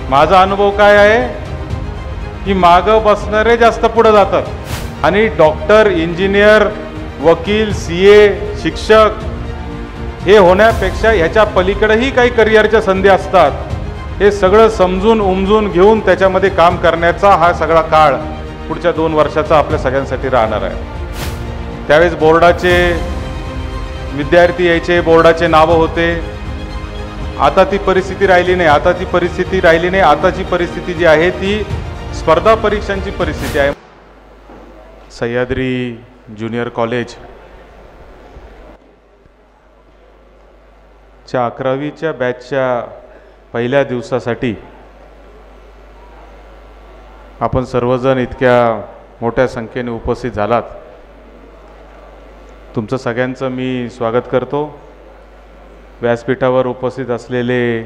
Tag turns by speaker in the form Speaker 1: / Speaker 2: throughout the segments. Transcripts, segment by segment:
Speaker 1: माझा अनुभव काय आहे की मागं बसणारे जास्त पुढे जातात आणि डॉक्टर, इंजिनियर, वकील, CA, शिक्षक हे होण्यापेक्षा ह्याच्या पलीकडेही काही करिअरच्या संधी असतात. हे सगळं समजून उमजून घेऊन त्याच्यामध्ये काम करण्याचा हा सगळा काळ पुढच्या 2 वर्षाचा आपल्या सगळ्यांसाठी राहणार आहे. त्यावेळेस बोर्डाचे विद्यार्थी यायचे, बोर्डाचे नावं होते. आता ती परिस्थिती राहिली नाही. आताची परिस्थिती जी आहे ती स्पर्धा परीक्षांची परिस्थिती आहे. सह्याद्री ज्युनियर कॉलेज च्या 11वीच्या बॅचच्या पहिल्या दिवसासाठी आपण सर्वजण इतक्या मोठ्या संख्येने उपस्थित झालात. तुमचं सगळ्यांचं मी स्वागत करतो. व्यासपीठावर उपस्थित असलेले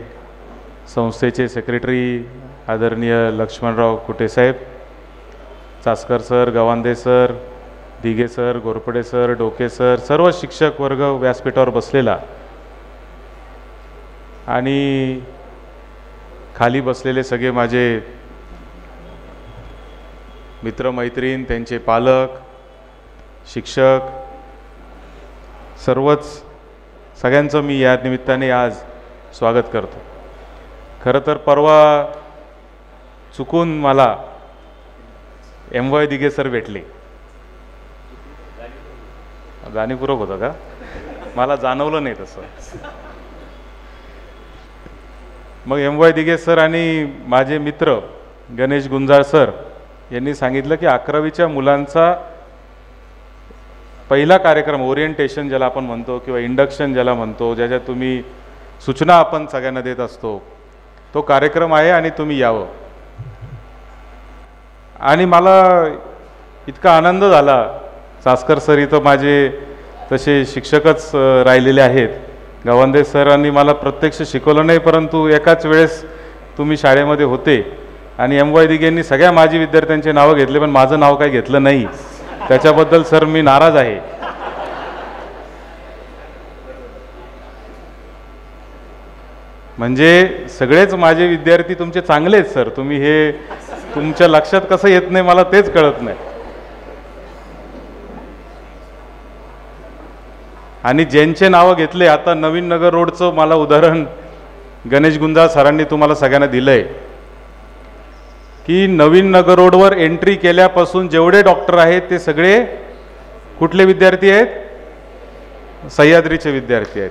Speaker 1: संस्थेचे सेक्रेटरी आदरणीय Laxmanrao Kute saheb, Chaskar sir, Gawande sir, Dighe sir, Gorpade sir, Doke sir, सर्व शिक्षक वर्ग व्यासपीठावर बसलेला आणि खाली बसलेले सगळे माझे मित्रमैत्रीण, त्यांचे पालक, शिक्षक, सगळ्यांचं मी या निमित्ताने आज स्वागत करतो. खरं तर परवा चुकून मला MY दिघे सर भेटले. जाणीवपूर्वक होतं का? मला जाणवलं नाही तसं. मग MY दिघे सर आणि माझे मित्र गणेश गुंजाळ सर यांनी सांगितलं की 11वीच्या मुलांचा पहिला कार्यक्रम, ओरिएंटेशन ज्याला आपण म्हणतो किंवा इंडक्शन ज्याला म्हणतो, ज्याच्यात तुम्ही सूचना आपण सगळ्यांना देत असतो, तो कार्यक्रम आहे आणि तुम्ही यावं. आणि मला इतका आनंद झाला. चासकर सर इथं माझे तसे शिक्षकच राहिलेले आहेत. गवांदे सरांनी मला प्रत्यक्ष शिकवलं नाही, परंतु एकाच वेळेस तुम्ही शाळेमध्ये होते आणि MY दिघेंनी सगळ्या माजी विद्यार्थ्यांचे नावं घेतले, पण माझं नाव काही घेतलं नाही. त्याच्याबद्दल सर मी नाराज आहे. म्हणजे सगळेच माझे विद्यार्थी तुमचे चांगलेच सर. तुम्ही हे तुमच्या लक्षात कसं येत नाही मला तेच कळत नाही. आणि ज्यांचे नावं घेतले, आता नवीन नगर रोडचं मला उदाहरण गणेश गुंजाळ सरांनी तुम्हाला सगळ्यांना दिलंय की नवीन नगर रोडवर एंट्री केल्यापासून जेवढे डॉक्टर आहेत ते सगळे कुठले विद्यार्थी आहेत? सह्याद्रीचे विद्यार्थी आहेत.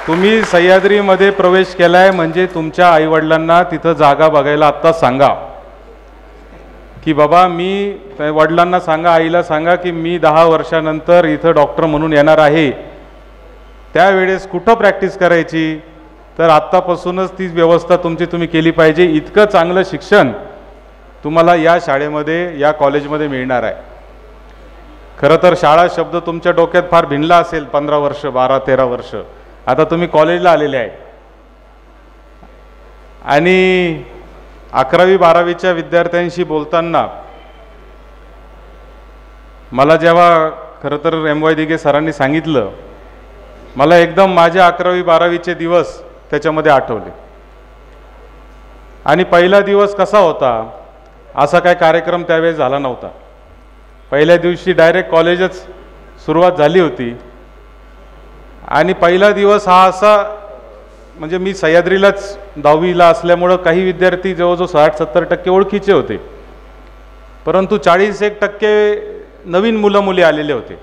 Speaker 1: तुम्ही सह्याद्रीमध्ये प्रवेश केलाय म्हणजे तुमच्या आईवडिलांना तिथं जागा बघायला आत्ताच सांगा की बाबा, मी वडिलांना सांगा, आईला सांगा की मी 10 वर्षानंतर इथं डॉक्टर म्हणून येणार आहे. त्यावेळेस कुठं प्रॅक्टिस करायची, तर आत्तापासूनच ती व्यवस्था तुम्ही केली पाहिजे. इतकं चांगलं शिक्षण तुम्हाला या शाळेमध्ये, या कॉलेजमध्ये मिळणार आहे. खरं तर शाळा शब्द तुमच्या डोक्यात फार भिनला असेल. 15 वर्ष, 12-13 वर्ष आता तुम्ही कॉलेजला आलेले आहे. आणि 11वी-12वीच्या विद्यार्थ्यांशी बोलताना मला जेव्हा खरं तर MY दिघे सरांनी सांगितलं, मला एकदम माझ्या 11वी-12वीचे दिवस त्याच्यामध्ये आठवले. आणि पहिला दिवस कसा होता, असा काय कार्यक्रम त्यावेळेस झाला नव्हता. पहिल्या दिवशी डायरेक्ट कॉलेजच सुरुवात झाली होती. आणि पहिला दिवस हा असा, म्हणजे मी सह्याद्रीलाच 10वीला असल्यामुळं काही विद्यार्थी जवळजवळ 60-70% ओळखीचे होते, परंतु 40-1% नवीन मुलं मुली आलेले होते.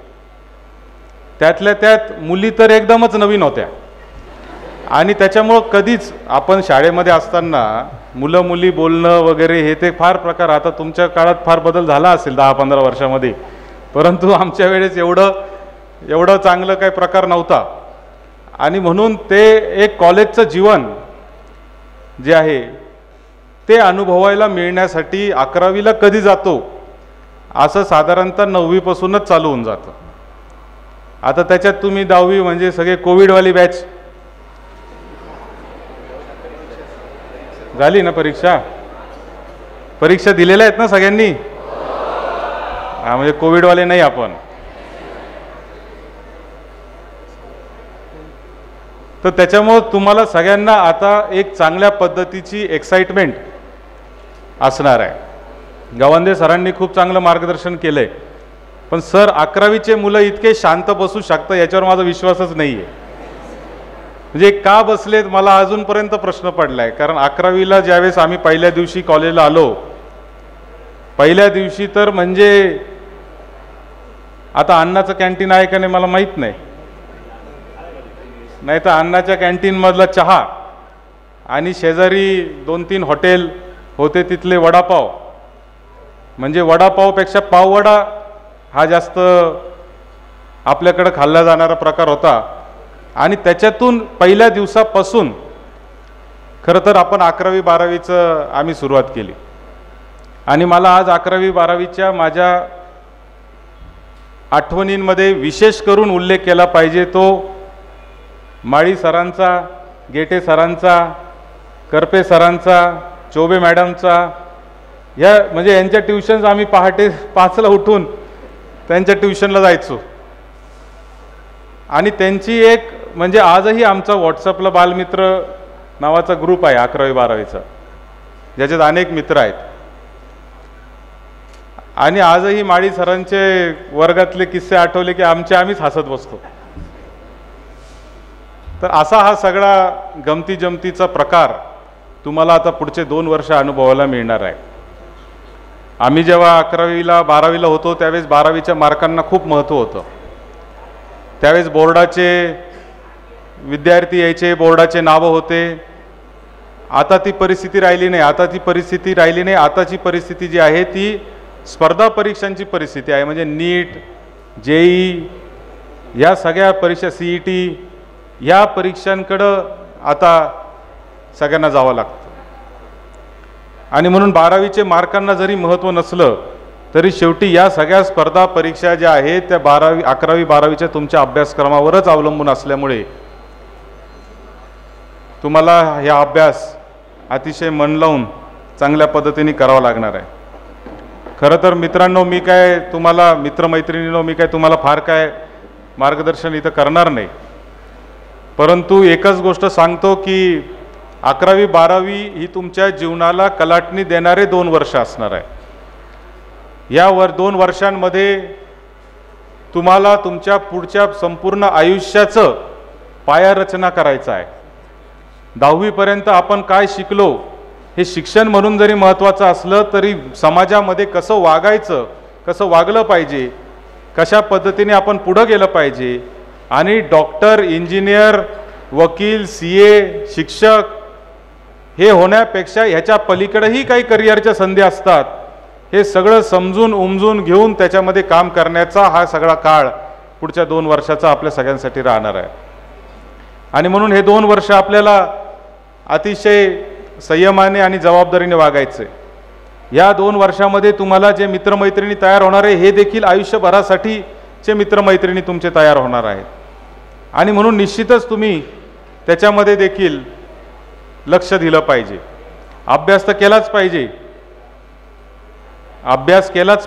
Speaker 1: त्यातल्या त्यात मुली तर एकदमच नवीन होत्या. आणि त्याच्यामुळं कधीच आपण शाळेमध्ये असताना मुलं मुली बोलणं वगैरे हे ते फार प्रकार, आता तुमच्या काळात फार बदल झाला असेल 10-15 वर्षामध्ये, परंतु आमच्या वेळेस एवढं चांगलं काही प्रकार नव्हता. आणि म्हणून ते एक कॉलेजचं जीवन जे आहे ते अनुभवायला मिळण्यासाठी 11वीला कधी जातो असं साधारणतः 9वीपासूनच चालू होऊन जातं. आता त्याच्यात तुम्ही 10वी म्हणजे सगळे कोविडवाली बॅच झाली ना. परीक्षा दिलेल्या आहेत ना सगळ्यांनी? हा, म्हणजे कोविडवाले नाही आपण. तर त्याच्यामुळं तुम्हाला सगळ्यांना आता एक चांगल्या पद्धतीची एक्साइटमेंट असणार आहे। गावंदे सरांनी खूप चांगलं मार्गदर्शन केलं आहे, पण सर 11वीचे मुलं इतके शांत बसू शकतं याच्यावर माझा विश्वासच नाही आहे। म्हणजे का बसलेत मला अजूनपर्यंत प्रश्न पडला आहे, कारण 11वीला ज्यावेळेस आम्ही पहिल्या दिवशी कॉलेजला आलो, पहिल्या दिवशी तर म्हणजे आता अन्नाचं कॅन्टीन आहे का नाही मला माहीत नाही, नाही तर अन्नाच्या कॅन्टीनमधला चहा आणि शेजारी 2-3 हॉटेल होते तिथले वडापाव, म्हणजे वडापावपेक्षा पाववडा हा जास्त आपल्याकडे खाल्ला जाणारा प्रकार होता। आणि त्याच्यातून पहिल्या दिवसापासून खरं तर आपण 11वी 12वीचं आम्ही सुरुवात केली। आणि मला आज 11वी 12वीच्या माझ्या आठवणींमध्ये विशेष करून उल्लेख केला पाहिजे तो माळी सरांचा, गेटे सरांचा, करपे सरांचा, चोबे मॅडमचा। या म्हणजे यांच्या ट्युशन्स आम्ही पहाटे 5ला उठून त्यांच्या ट्युशनला जायचो। आणि त्यांची एक म्हणजे आजही आमचा व्हॉट्सअपला बालमित्र नावाचा ग्रुप आहे 11वी 12वीचा, ज्याच्यात अनेक मित्र आहेत। आणि आजही माळी सरांचे वर्गातले किस्से आठवले की आम्हीच हसत बसतो। तर असा हा सगळा गमती जमतीचा प्रकार तुम्हाला आता पुढचे 2 वर्ष अनुभवायला मिळणार आहे। आम्ही जेव्हा 11वीला 12वीला होतो त्यावेळेस 12वीच्या मार्कांना खूप महत्त्व होतं। त्यावेळेस बोर्डाचे विद्यार्थी यायचे, बोर्डाचे नावं होते। आता ती परिस्थिती राहिली नाही, आताची परिस्थिती जी आहे ती स्पर्धा परीक्षांची परिस्थिती आहे। म्हणजे नीट, जेई या सगळ्या परीक्षा, CET या परीक्षांकडं आता सगळ्यांना जावं लागतं। आणि म्हणून 12वीचे मार्कांना जरी महत्त्व नसलं तरी शेवटी या सगळ्या स्पर्धा परीक्षा ज्या आहेत त्या 11वी 12वीच्या तुमच्या अभ्यासक्रमावरच अवलंबून असल्यामुळे तुम्हाला हा अभ्यास अतिशय मन लावून चांगल्या पद्धतीने करावा लागणार आहे। खरं तर मित्रांनो, मी काय तुम्हाला मित्रमैत्रिणींनो मी काय तुम्हाला फार काय मार्गदर्शन इथं करणार नाही, परंतु एकच गोष्ट सांगतो की 11वी 12वी ही तुमच्या जीवनाला कलाटणी देणारे 2 वर्ष असणार आहे। या 2 वर्षांमध्ये तुम्हाला तुमच्या पुढच्या संपूर्ण आयुष्याचं पायारचना करायचं आहे। 10वी पर्यंत आपण काय शिकलो हे शिक्षण म्हणून जरी महत्त्वाचं असलं तरी समाजामध्ये कसं वागायचं, कसं वागलं पाहिजे, कशा पद्धतीने आपण पुढे गेलं पाहिजे, आणि डॉक्टर, इंजिनियर, वकील, CA, शिक्षक हे होण्यापेक्षा ह्याच्या पलीकडेही काही करिअरच्या संधी असतात, हे सगळं समजून उमजून घेऊन त्याच्यामध्ये काम करण्याचा हा सगळा काळ पुढच्या 2 वर्षाचा आपल्या सगळ्यांसाठी राहणार आहे। आणि म्हणून हे 2 वर्ष आपल्याला अतिशय संयमाने आणि जबाबदारीने वागायचे। या 2 वर्षामध्ये तुम्हाला जे मित्रमैत्रिणी तयार होणार आहे हे देखील आयुष्यभरासाठीचे मित्रमैत्रिणी तुमचे तयार होणार आहेत। आणि म्हणून निश्चितच तुम्ही त्याच्यामध्ये देखील लक्ष दिलं पाहिजे। अभ्यास तर केलाच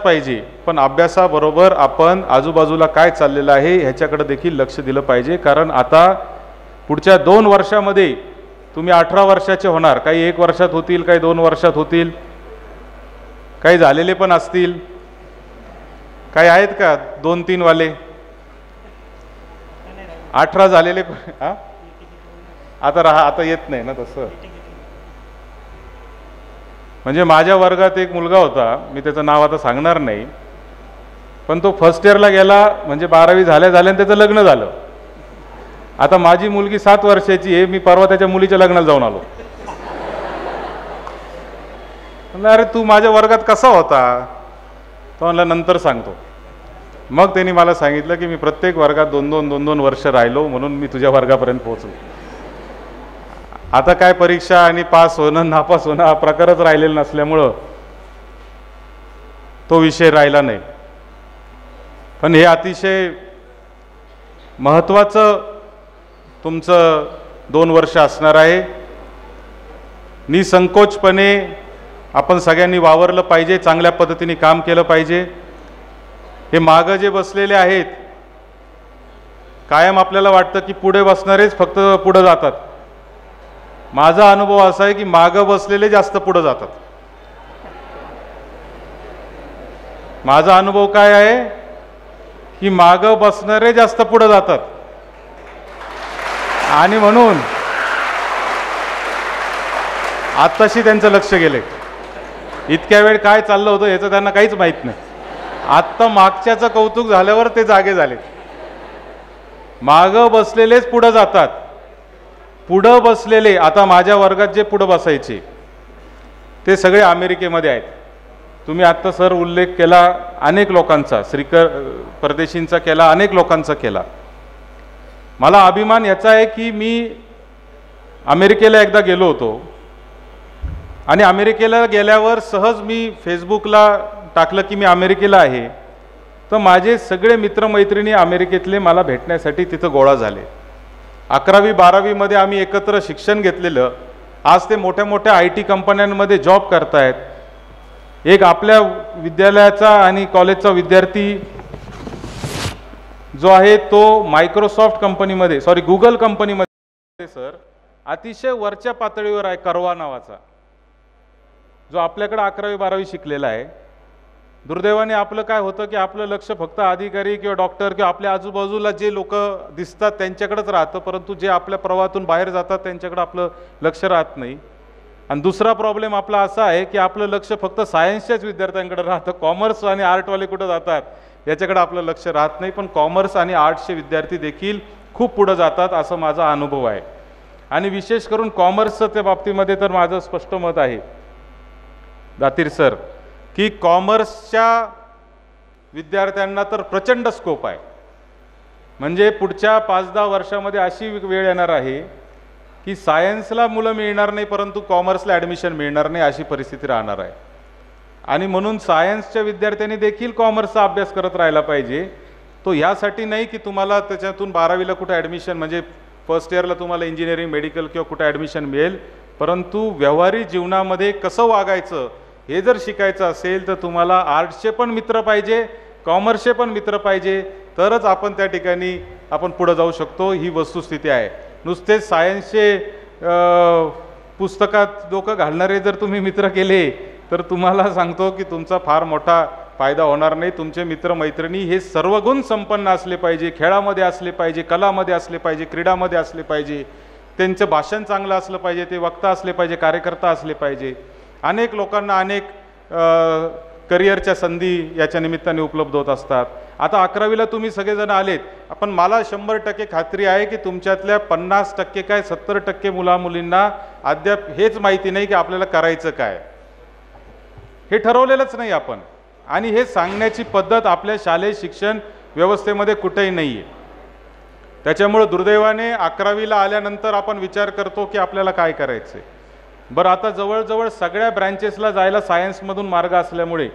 Speaker 1: पाहिजे, पण अभ्यासाबरोबर आपण आजूबाजूला काय चाललेलं आहे ह्याच्याकडे देखील लक्ष दिलं पाहिजे। कारण आता पुढच्या 2 वर्षामध्ये तुम्ही 18 वर्षाचे होणार, काही 1 वर्षात होतील, काही 2 वर्षात होतील, काही झालेले पण असतील, काही आहेत का 2-3 वाले 18 झालेले आता येत नाही ना तसं। म्हणजे माझ्या वर्गात एक मुलगा होता, मी त्याचं नाव आता सांगणार नाही, पण तो फर्स्ट इयरला गेला, म्हणजे 12वी झाल्या त्याचं लग्न झालं। आता माझी मुलगी 7 वर्षाची आहे, मी परवा त्याच्या मुलीच्या लग्नाला जाऊन आलो। म्हणलं अरे तू माझ्या वर्गात कसा होता? तो म्हणला नंतर सांगतो। मग त्यांनी मला सांगितलं की मी प्रत्येक वर्गात 2-2 वर्ष राहिलो, म्हणून मी तुझ्या वर्गापर्यंत पोहोचलो। आता काय परीक्षा आणि पास होणं नापास होणं हा प्रकारच राहिलेला नसल्यामुळं तो विषय राहिला नाही। पण हे अतिशय महत्त्वाचं तुमचं 2 वर्ष असणार आहे। निसंकोचपणे आपण सगळ्यांनी वावरलं पाहिजे, चांगल्या पद्धतीने काम केलं पाहिजे। हे मागं जे बसलेले आहेत कायम आपल्याला वाटतं की पुढे बसणारेच फक्त पुढे जातात. माझा अनुभव असा आहे की मागं बसलेले जास्त पुढे जातात. माझा अनुभव काय आहे की मागं बसणारे जास्त पुढे जातात. आणि म्हणून आत्ताशी त्यांचं लक्ष गेले. इतक्या वेळ काय चाललं होतं याचं त्यांना काहीच माहीत नाही. आत्ता मागच्याचं कौतुक झाल्यावर ते जागे झाले. मागं बसलेलेच पुढं जातात. पुढं बसलेले, आता माझ्या वर्गात जे पुढं बसायचे ते सगळे अमेरिकेमध्ये आहेत. तुम्ही आत्ता सर उल्लेख केला अनेक लोकांचा, श्रीकर परदेशींचा केला, अनेक लोकांचा केला. मला अभिमान याचा आहे की मी अमेरिकेला एकदा गेलो होतो आणि अमेरिकेला गेल्यावर सहज मी फेसबुकला टाकलं की मी अमेरिकेला आहे. तर माझे सगळे मित्रमैत्रिणी अमेरिकेतले मला भेटण्यासाठी तिथं गोळा झाले. 11वी 12वीमध्ये आम्ही एकत्र शिक्षण घेतलेलं. आज ते मोठ्या मोठ्या IT कंपन्यांमध्ये जॉब करतायत. एक आपल्या विद्यालयाचा आणि कॉलेजचा विद्यार्थी जो आहे तो मायक्रोसॉफ्ट कंपनीमध्ये, सॉरी गुगल कंपनीमध्ये सर अतिशय वरच्या पातळीवर आहे, करवा नावाचा, जो आपल्याकडे 11वी 12वी शिकलेला आहे. दुर्दैवाने आपलं काय होतं की आपलं लक्ष फक्त अधिकारी किंवा डॉक्टर किंवा आपल्या आजूबाजूला जे लोक दिसतात त्यांच्याकडेच राहतं, परंतु जे आपल्या प्रवाहातून बाहेर जातात त्यांच्याकडे आपलं लक्ष राहत नाही. आणि दुसरा प्रॉब्लेम आपला असा आहे की आपलं लक्ष फक्त सायन्सच्याच विद्यार्थ्यांकडे राहतं. कॉमर्स आणि आर्टवाले कुठं जातात याच्याकडे आपलं लक्ष राहत नाही. पण कॉमर्स आणि आर्ट्सचे विद्यार्थी देखील खूप पुढं जातात असं माझा अनुभव आहे. आणि विशेष करून कॉमर्सच्या त्या बाबतीमध्ये तर माझं स्पष्ट मत आहे दातीर सर की कॉमर्सच्या विद्यार्थ्यांना तर प्रचंड स्कोप आहे. म्हणजे पुढच्या 5-10 वर्षामध्ये अशी वेळ येणार आहे की सायन्सला मुलं मिळणार नाही परंतु कॉमर्सला ॲडमिशन मिळणार नाही अशी परिस्थिती राहणार आहे. आणि म्हणून सायन्सच्या विद्यार्थ्यांनी देखील कॉमर्सचा अभ्यास करत राहायला पाहिजे. तो ह्यासाठी नाही की तुम्हाला त्याच्यातून 12वीला कुठे ॲडमिशन, म्हणजे फर्स्ट इयरला तुम्हाला इंजिनिअरिंग मेडिकल किंवा कुठे ॲडमिशन मिळेल, परंतु व्यवहारिक जीवनामध्ये कसं वागायचं हे जर शिकायचं असेल तर तुम्हाला आर्ट्सचे पण मित्र पाहिजे, कॉमर्सचे पण मित्र पाहिजे, तरच आपण त्या ठिकाणी आपण पुढे जाऊ शकतो. ही वस्तुस्थिती आहे. नुसतेच सायन्सचे पुस्तकात डोकं घालणारे जर तुम्ही मित्र केले तर तुम्हाला सांगतो की तुमचा फार मोठा फायदा होणार नाही. तुमचे मित्रमैत्रिणी हे सर्वगुण संपन्न असले पाहिजे, खेळामध्ये असले पाहिजे, कलामध्ये असले पाहिजे, क्रीडामध्ये असले पाहिजे, त्यांचं भाषण चांगलं असलं पाहिजे, ते वक्ता असले पाहिजे, कार्यकर्ता असले पाहिजे. अनेक लोकांना अनेक करिअरच्या संधी याच्या निमित्ताने उपलब्ध होत असतात. आता 11वीला तुम्ही सगळेजण आलेत, पण मला 100% खात्री आहे की तुमच्यातल्या 50% काय 70% मुलामुलींना अद्याप हेच माहिती नाही की आपल्याला करायचं काय, हे ठरवलेलंच नाही आपण. आणि हे सांगण्याची पद्धत आपल्या शालेय शिक्षण व्यवस्थेमध्ये कुठेही नाही आहे. त्याच्यामुळे दुर्दैवाने 11वीला आल्यानंतर आपण विचार करतो की आपल्याला काय करायचं आहे. बरं, आता जवळजवळ सगळ्या ब्रँचेसला जायला सायन्समधून मार्ग असल्यामुळे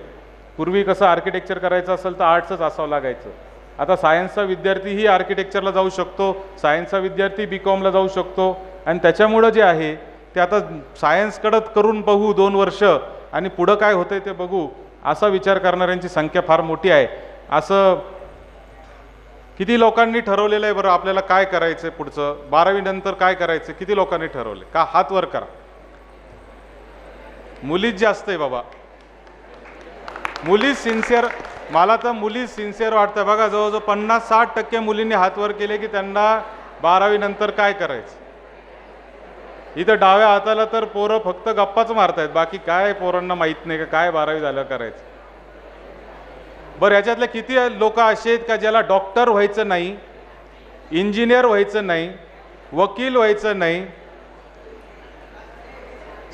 Speaker 1: पूर्वी कसं आर्किटेक्चर करायचं असेल तर आर्ट्सच असावं लागायचं. आता सायन्सचा विद्यार्थीही आर्किटेक्चरला जाऊ शकतो, सायन्सचा विद्यार्थी BComला जाऊ शकतो. आणि त्याच्यामुळं जे आहे ते आता सायन्सकडं करून बघू 2 वर्ष आणि पुढं काय होतंय ते बघू असा विचार करणाऱ्यांची संख्या फार मोठी आहे. असं किती लोकांनी ठरवलेलं आहे बरं आपल्याला काय करायचं आहे पुढचं, 12वी नंतर काय करायचं, किती लोकांनी ठरवले का? हात वर करा. मुलीच जास्त आहे बाबा, मुली सिन्सिअर. मला तर मुली सिन्सिअर वाटतं बघा. जवळजवळ 50-60% मुलींनी हात वर केले की त्यांना 12वी नंतर काय करायचं. इथं डाव्या हाताला तर पोरं फक्त गप्पाच मारतायत, बाकी काय पोरांना माहीत नाही का काय 12वी झालं करायचं. बरं, याच्यातले किती लोक असे आहेत का ज्याला डॉक्टर व्हायचं नाही, इंजिनियर व्हायचं नाही, वकील व्हायचं नाही,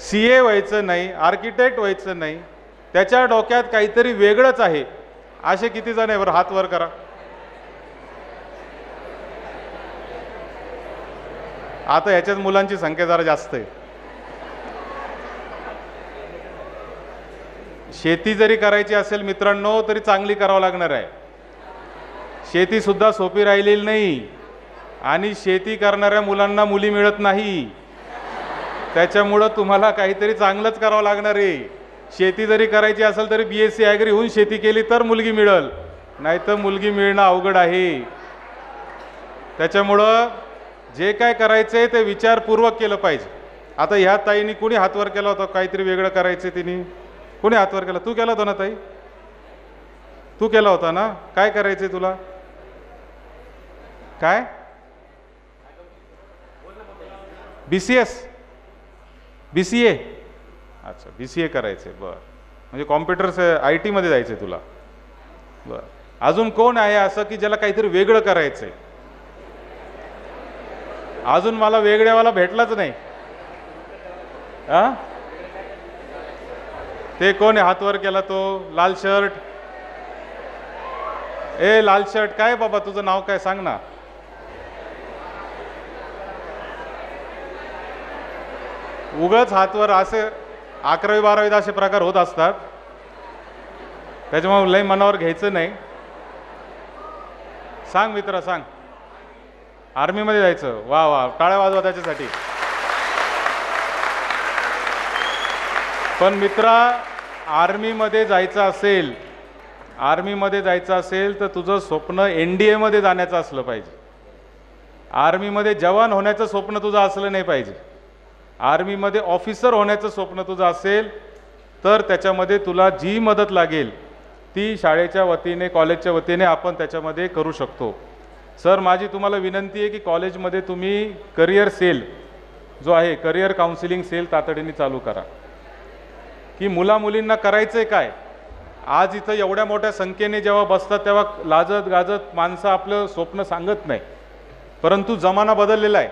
Speaker 1: CA व्हायचं नाही, आर्किटेक्ट व्हायचं नाही, त्याच्या डोक्यात काहीतरी वेगळंच आहे. असे किती जण आहे बरं? हात वर करा. आता याच्यात मुलांची संख्या जरा जास्त आहे. शेती जरी करायची असेल मित्रांनो तरी चांगली करावं लागणार आहे. शेती सुद्धा सोपी राहिलेली नाही आणि शेती करणाऱ्या मुलांना मुली मिळत नाही. त्याच्यामुळं तुम्हाला काहीतरी चांगलंच करावं लागणार आहे. शेती जरी करायची असेल तरी BSc ॲग्री होऊन शेती केली तर मुलगी मिळेल, नाहीतर मुलगी मिळणं अवघड आहे. त्याच्यामुळं जे काय करायचंय ते विचारपूर्वक केलं पाहिजे. आता ह्या ताईंनी कुणी हातवर केला होता काहीतरी वेगळं करायचं तिने? कुणी हातवर केला? तू केला होता ना ताई? तू केला होता ना? काय करायचंय तुला? काय BCS BCA? अच्छा, BCA करायचंय. बरं, म्हणजे कॉम्प्युटर IT मध्ये जायचंय तुला. बरं, अजून कोण आहे असं की ज्याला काहीतरी वेगळं करायचंय? अजून मला वेगळ्यावाला भेटलाच नाही. ते कोण आहे हातवर केला तो? लाल शर्ट. ए लाल शर्ट, काय बाबा तुझं नाव काय सांग ना? उगाच हातवर असे 11वी 12वीत असे प्रकार होत असतात, त्याच्यामुळे लय मनावर घ्यायचं नाही. सांग मित्रा, सांग. आर्मीमध्ये जायचं? वा वा, टाळ्या वाजवा त्याच्यासाठी. पण मित्रा, आर्मीमध्ये जायचं असेल तर तुझं स्वप्न NDA मध्ये जाण्याचं असलं पाहिजे. आर्मीमध्ये जवान होण्याचं स्वप्न तुझं असलं नाही पाहिजे. आर्मीमध्ये ऑफिसर होण्याचं स्वप्न तुझं असेल तर त्याच्यामध्ये तुला जी मदत लागेल ती शाळेच्या वतीने, कॉलेजच्या वतीने आपण त्याच्यामध्ये करू शकतो. सर, माझी तुम्हाला विनंती आहे की कॉलेजमध्ये तुम्ही करिअर सेल जो आहे, करिअर काउन्सिलिंग सेल तातडीने चालू करा. की मुला-मुलींना करायचंय काय? आज इथं एवढ्या मोठ्या संख्येने जेव्हा बसतात तेव्हा लाजत गाजत माणसं आपलं स्वप्न सांगत नाही, परंतु जमाना बदललेला आहे.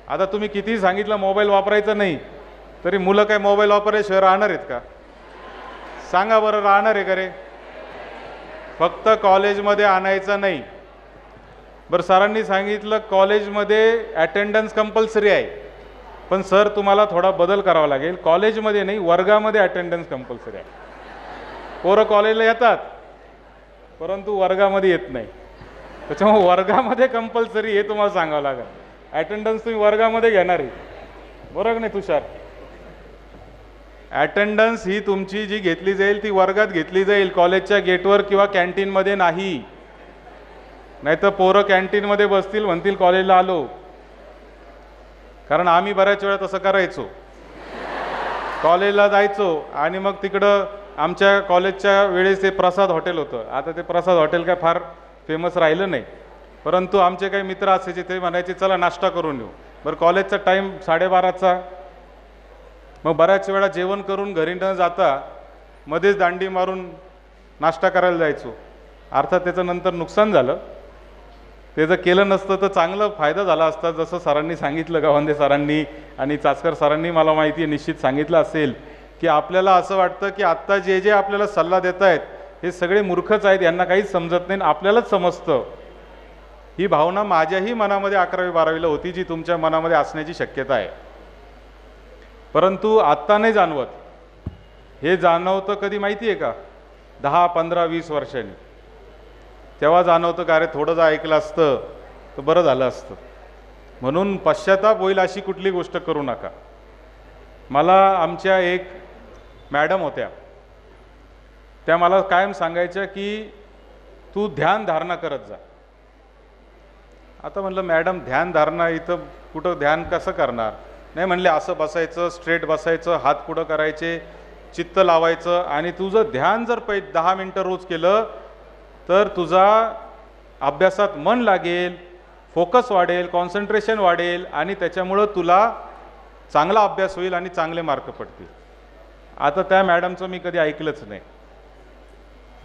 Speaker 1: आता तुम्ही कितीही सांगितलं मोबाईल वापरायचा नाही, तरी मुलं काय मोबाईल वापरायशिवाय राहणार आहेत का? सांगा बरं, राहणार आहे का रे? फक्त कॉलेजमध्ये आणायचं नाही. बरं, सरांनी सांगितलं कॉलेजमध्ये अटेंडन्स कंपल्सरी आहे, पण सर तुम्हाला थोडा बदल करावा लागेल. कॉलेजमध्ये नाही, वर्गामध्ये अटेंडन्स कंपल्सरी आहे. पोरं कॉलेजला येतात परंतु वर्गामध्ये येत नाही, त्याच्यामुळे वर्गामध्ये कंपल्सरी हे तुम्हाला सांगावं लागेल. अटेंडन्स तुम्ही वर्गामध्ये घेणार आहे, बरोबर नाही तुषार? अटेंडन्स ही तुमची जी घेतली जाईल ती वर्गात घेतली जाईल, कॉलेजच्या गेटवर किंवा कॅन्टीनमध्ये नाही. नाहीतर पोरं कॅन्टीनमध्ये बसतील, म्हणतील कॉलेजला आलो. कारण आम्ही बऱ्याच वेळा तसं करायचो. कॉलेजला जायचो आणि मग तिकडं आमच्या कॉलेजच्या वेळेस ते प्रसाद हॉटेल होतं. आता ते प्रसाद हॉटेल काय फार फेमस राहिलं नाही, परंतु आमचे काही मित्र असायचे, ते म्हणायचे चला नाश्ता करून येऊ. बरं, कॉलेजचा टाईम 12:30चा. मग बऱ्याच वेळा जेवण करून घरी न जाता मध्येच दांडी मारून नाश्ता करायला जायचो. अर्थात त्याचं नंतर नुकसान झालं. ते जर केलं नसतं तर चांगलं फायदा झाला असता. जसं सरांनी सांगितलं, गावंदे सरांनी आणि चासकर सरांनी मला माहिती आहे निश्चित सांगितलं असेल की आपल्याला असं वाटतं की आत्ता जे जे आपल्याला सल्ला देत आहेत हे सगळे मूर्खच आहेत, यांना काहीच समजत नाही, आपल्यालाच समजतं. ही भावना माझ्याही मनामध्ये 11वी 12वीला होती, जी तुमच्या मनामध्ये असण्याची शक्यता आहे. परंतु आत्ता नाही जाणवत. हे जाणवतं कधी माहिती आहे का? 10, 15, 20 वर्षांनी. तेव्हा जाणवतं का अरे थोडं जर ऐकलं असतं तर बरं झालं असतं. म्हणून पश्चाताप होईल अशी कुठली गोष्ट करू नका. मला आमच्या एक मॅडम होत्या, त्या मला कायम सांगायच्या की तू ध्यान धारणा करत जा. आता म्हणलं मॅडम ध्यान धारणा, इथं कुठं ध्यान कसं करणार? नाही म्हणले, असं बसायचं, स्ट्रेट बसायचं, हात पुढं करायचे, चित्त लावायचं आणि तुझं ध्यान जर 10 मिनटं रोज केलं तर तुझा अभ्यासात मन लागेल, फोकस वाढेल, कॉन्सन्ट्रेशन वाढेल आणि त्याच्यामुळं तुला चांगला अभ्यास होईल आणि चांगले मार्क पडतील. आता त्या मॅडमचं मी कधी ऐकलंच नाही.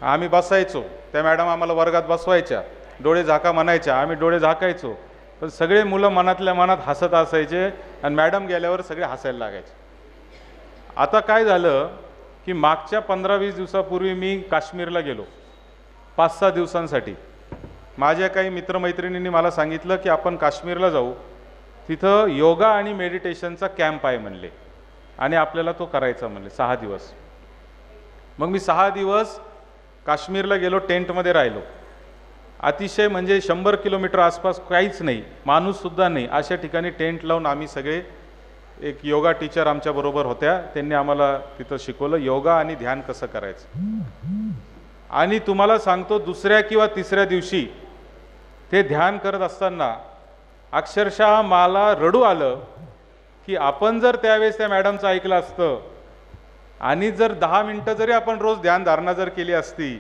Speaker 1: आम्ही बसायचो, त्या मॅडम आम्हाला वर्गात बसवायच्या, डोळे झाका म्हणायच्या, आम्ही डोळे झाकायचो, पण सगळे मुलं मनातल्या मनात हसत असायचे आणि मॅडम गेल्यावर सगळे हसायला लागायचे. आता काय झालं की मागच्या 15-20 दिवसापूर्वी मी काश्मीरला गेलो 5-6 दिवसांसाठी. माझ्या काही मित्रमैत्रिणींनी मला सांगितलं की आपण काश्मीरला जाऊ, तिथं योगा आणि मेडिटेशनचा कॅम्प आहे म्हणले आणि आपल्याला तो करायचा म्हणले 6 दिवस. मग मी 6 दिवस काश्मीरला गेलो, टेंटमध्ये राहिलो. अतिशय म्हणजे 100 किलोमीटर आसपास काहीच नाही, माणूससुद्धा नाही, अशा ठिकाणी टेंट लावून आम्ही सगळे, एक योगा टीचर आमच्याबरोबर होत्या, त्यांनी आम्हाला तिथं शिकवलं योगा आणि ध्यान कसं करायचं. आणि तुम्हाला सांगतो दुसऱ्या किंवा तिसऱ्या दिवशी ते ध्यान करत असताना अक्षरशः मला रडू आलं की आपण जर त्यावेळेस त्या मॅडमचं ऐकलं असतं आणि जर 10 मिनिटं जरी आपण रोज ध्यानधारणा जर केली असती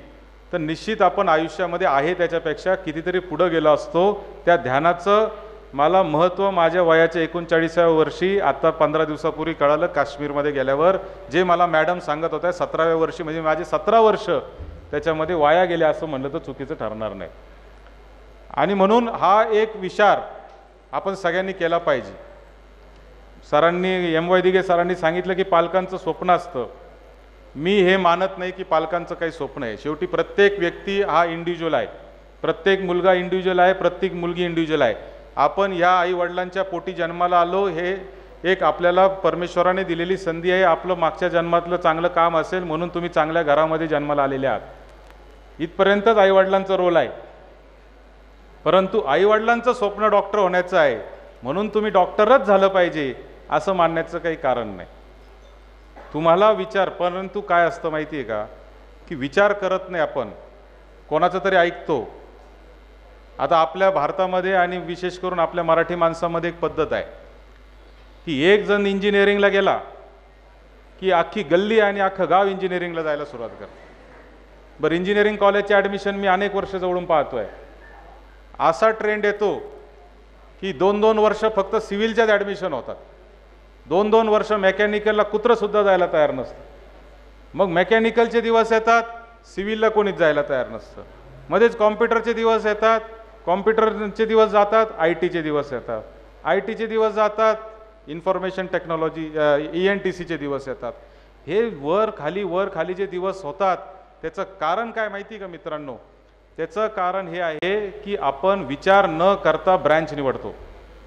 Speaker 1: तर निश्चित आपण आयुष्यामध्ये आहे त्याच्यापेक्षा कितीतरी पुढं गेलो असतो. त्या ध्यानाचं मला महत्त्व माझ्या वयाच्या 39व्या वर्षी आता 15 दिवसापूर्वी कळालं काश्मीरमध्ये गेल्यावर. जे मला मॅडम सांगत होत्या 17व्या वर्षी, म्हणजे माझे 17 वर्ष त्याच्यामध्ये वाया गेले असं म्हणलं तर चुकीचं ठरणार नाही. आणि म्हणून हा एक विचार आपण सगळ्यांनी केला पाहिजे. सरांनी M.Y. दिघे सरांनी सांगितलं की पालकांचं स्वप्न असतं. मी हे मानत नाही की पालकांचं काही स्वप्न आहे. शेवटी प्रत्येक व्यक्ती हा इंडिव्हिज्युअल आहे, प्रत्येक मुलगा इंडिव्हिज्युअल आहे, प्रत्येक मुलगी इंडिव्हिज्युअल आहे. आपण या आई वडिलांच्या पोटी जन्माला आलो हे एक आपल्याला परमेश्वराने दिलेली संधी आहे. आपलं मागच्या जन्मातलं चांगलं काम असेल म्हणून तुम्ही चांगल्या घरामध्ये जन्माला आलेले आहात. इथपर्यंतच आईवडिलांचा रोल आहे. परंतु आईवडिलांचं स्वप्न डॉक्टर होण्याचं आहे म्हणून तुम्ही डॉक्टरच झालं पाहिजे असं मानण्याचं काही कारण नाही. तुम्हाला विचार, परंतु काय असतं माहिती आहे का की विचार करत नाही आपण, कोणाचं तरी ऐकतो. आता आपल्या भारतामध्ये आणि विशेष करून आपल्या मराठी माणसामध्ये एक पद्धत आहे की एक जण इंजिनिअरिंगला गेला की अख्खी गल्ली आणि अख्खं गाव इंजिनिअरिंगला जायला सुरुवात करतं. बरं, इंजिनिअरिंग कॉलेजचे ॲडमिशन मी अनेक वर्ष जवळून पाहतोय. असा ट्रेंड येतो की 2-2 वर्ष फक्त सिव्हिलच्याच ॲडमिशन होतात, 2-2 वर्ष मेकॅनिकलला कुत्रंसुद्धा जायला तयार नसतं. मग मेकॅनिकलचे दिवस येतात, सिव्हिलला कोणीच जायला तयार नसतं. मध्येच कॉम्प्युटरचे दिवस येतात, कॉम्प्युटरचे दिवस जातात, IT चे दिवस येतात, IT चे दिवस जातात, इन्फॉर्मेशन टेक्नॉलॉजी ENTCचे दिवस येतात. हे वर खाली जे दिवस होतात त्याचं कारण काय माहिती का मित्रांनो? त्याचं कारण हे आहे की आपण विचार न करता ब्रँच निवडतो.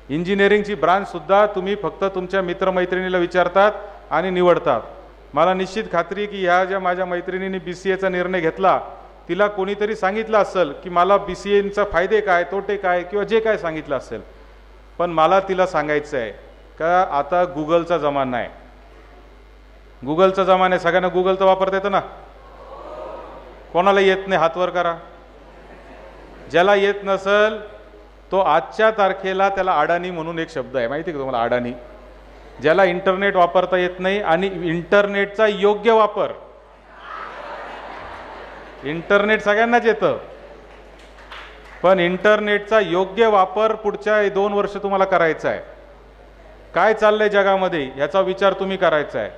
Speaker 1: इंजिनिअरिंगची ब्रांचसुद्धा तुम्ही फक्त तुमच्या मित्रमैत्रिणीला विचारतात आणि निवडतात. मला निश्चित खात्री की ह्या ज्या माझ्या मैत्रिणींनी BCAचा निर्णय घेतला तिला कोणीतरी सांगितलं असेल की मला BCAचा फायदे काय, तोटे काय, किंवा जे काय सांगितलं असेल. पण मला तिला सांगायचं आहे का आता गुगलचा जमाना आहे. गुगलचा जमाना आहे. सगळ्यांना गुगल तर वापरता येतं ना? कोणाला येत नाही हात वर करा. ज्याला येत नसेल तो आजच्या तारखेला त्याला अडाणी म्हणून एक शब्द आहे, माहिती आहे का तुम्हाला? अडाणी. ज्याला इंटरनेट वापरता येत नाही आणि इंटरनेटचा योग्य वापर, इंटरनेट सगळ्यांनाच येतं पण इंटरनेटचा योग्य वापर पुढच्या 2 वर्ष तुम्हाला करायचा आहे. काय चाललंय जगामध्ये याचा विचार तुम्ही करायचा आहे.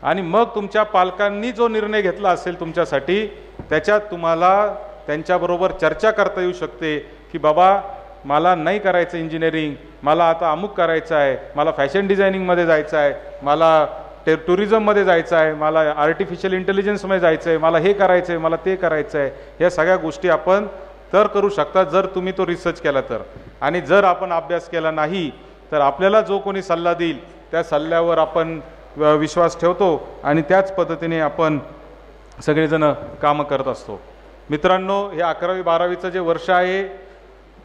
Speaker 1: आणि मग तुमच्या पालकांनी जो निर्णय घेतला असेल तुमच्यासाठी त्याच्यात तुम्हाला त्यांच्याबरोबर चर्चा करता येऊ शकते की बाबा मला नाही करायचं इंजिनिअरिंग, मला आता अमुक करायचं आहे, मला फॅशन डिझायनिंगमध्ये जायचं आहे, मला टुरिझममध्ये जायचं आहे, मला आर्टिफिशियल इंटेलिजन्समध्ये जायचं आहे, मला हे करायचं आहे, मला ते करायचं आहे. ह्या सगळ्या गोष्टी आपण तर करू शकता जर तुम्ही तो रिसर्च केला तर. आणि जर आपण अभ्यास केला नाही तर आपल्याला जो कोणी सल्ला देईल त्या सल्ल्यावर आपण विश्वास ठेवतो आणि त्याच पद्धतीने आपण सगळेजण कामं करत असतो. मित्रांनो, हे 11वी-12वीचं जे वर्ष आहे,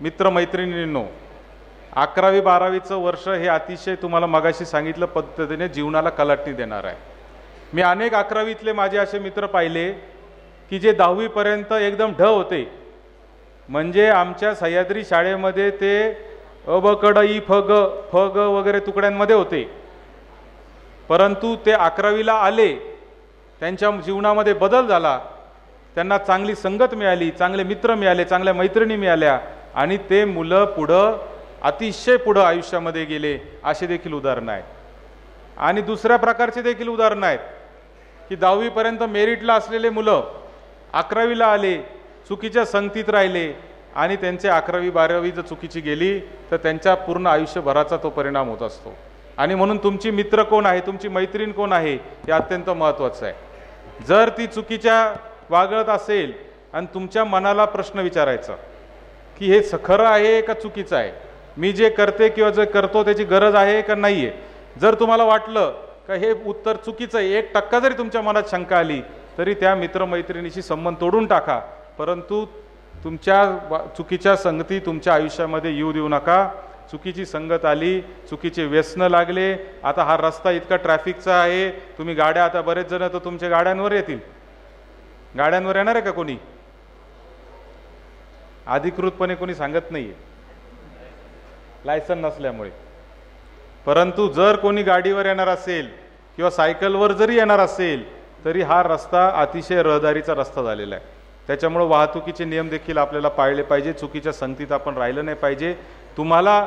Speaker 1: मित्रमैत्रिणींनो, 11वी-12वीचं वर्ष हे अतिशय तुम्हाला मगाशी सांगितलं पद्धतीने जीवनाला कलाटणी देणार आहे. मी अनेक 11वीतले माझे असे मित्र पाहिले की जे 10वीपर्यंत एकदम ढ होते. म्हणजे आमच्या सह्याद्री शाळेमध्ये ते अ ब क ड इ फ ग वगैरे तुकड्यांमध्ये होते. परंतु ते 11वीला आले, त्यांच्या जीवनामध्ये बदल झाला, त्यांना चांगली संगत मिळाली, चांगले मित्र मिळाले, चांगल्या मैत्रिणी मिळाल्या आणि ते मुलं पुढं अतिशय पुढं आयुष्यामध्ये गेले. असे देखील उदाहरणं आहेत. आणि दुसऱ्या प्रकारचे देखील उदाहरणं आहेत की 10वीपर्यंत मेरिटला असलेले मुलं 11वीला आले, चुकीच्या संगतीत राहिले आणि त्यांचे 11वी-12वी जर चुकीची गेली तर त्यांच्या पूर्ण आयुष्यभराचा तो परिणाम होत असतो. आणि म्हणून तुमची मित्र कोण आहे, तुमची मैत्रीण कोण आहे हे अत्यंत महत्त्वाचं आहे. जर ती चुकीच्या वागत असेल आणि तुमच्या मनाला प्रश्न विचारायचा की हे खरं आहे का चुकीचं आहे, मी जे करते किंवा जे करतो त्याची गरज आहे का नाही आहे. जर तुम्हाला वाटलं का हे उत्तर चुकीचं आहे, 1% जरी तुमच्या मनात शंका आली तरी त्या मित्रमैत्रिणीशी संबंध तोडून टाका. परंतु तुमच्या चुकीच्या संगती तुमच्या आयुष्यामध्ये येऊ देऊ नका. चुकीची संगत आली, चुकीचे व्यसनं लागले, आता हा रस्ता इतका ट्रॅफिकचा आहे, तुम्ही गाड्या, आता बरेच जण तर तुमच्या गाड्यांवर येतील. गाड्यांवर येणार आहे का कोणी? अधिकृतपणे कोणी सांगत नाहीये. लायसन नसल्यामुळे. परंतु जर कोणी गाडीवर येणार असेल किंवा सायकलवर जरी येणार असेल तरी हा रस्ता अतिशय रहदारीचा रस्ता झालेला आहे. त्याच्यामुळे वाहतुकीचे नियम देखील आपल्याला पाळले पाहिजे. चुकीच्या संगतीत आपण राहिलं नाही पाहिजे. तुम्हाला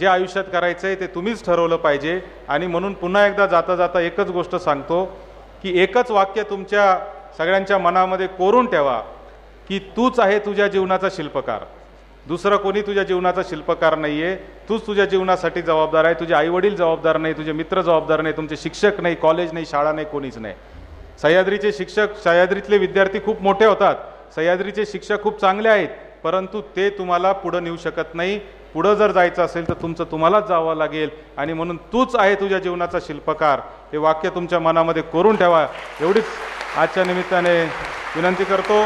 Speaker 1: जे आयुष्यात करायचं आहे ते तुम्हीच ठरवलं पाहिजे. आणि म्हणून पुन्हा एकदा जाता जाता एकच गोष्ट सांगतो की एकच वाक्य तुमच्या सगळ्यांच्या मनामध्ये कोरून ठेवा की तूच आहे तुझ्या जीवनाचा शिल्पकार. दुसरं कोणी तुझ्या जीवनाचा शिल्पकार नाही आहे. तूच तुझ्या जीवनासाठी जबाबदार आहे. तुझे आईवडील जबाबदार नाही, तुझे मित्र जबाबदार नाही, तुमचे शिक्षक नाही, कॉलेज नाही, शाळा नाही, कोणीच नाही. सह्याद्रीचे शिक्षक, सह्याद्रीतले विद्यार्थी खूप मोठे होतात, सह्याद्रीचे शिक्षक खूप चांगले आहेत, परंतु ते तुम्हाला पुढं नेऊ शकत नाही. पुढं जर जायचं असेल तर तुमचं तुम्हालाच जावं लागेल. आणि म्हणून तूच आहे तुझ्या जीवनाचा शिल्पकार हे वाक्य तुमच्या मनामध्ये कोरून ठेवा. एवढीच आजच्या निमित्ताने विनंती करतो.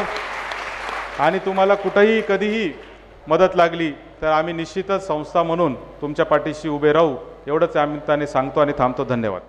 Speaker 1: आणि तुम्हाला कुठेही कधीही मदत लागली तर आम्ही निश्चितच संस्था म्हणून तुमच्या पाठीशी उभे राहू. एवढंच या निमित्ताने सांगतो आणि थांबतो. धन्यवाद.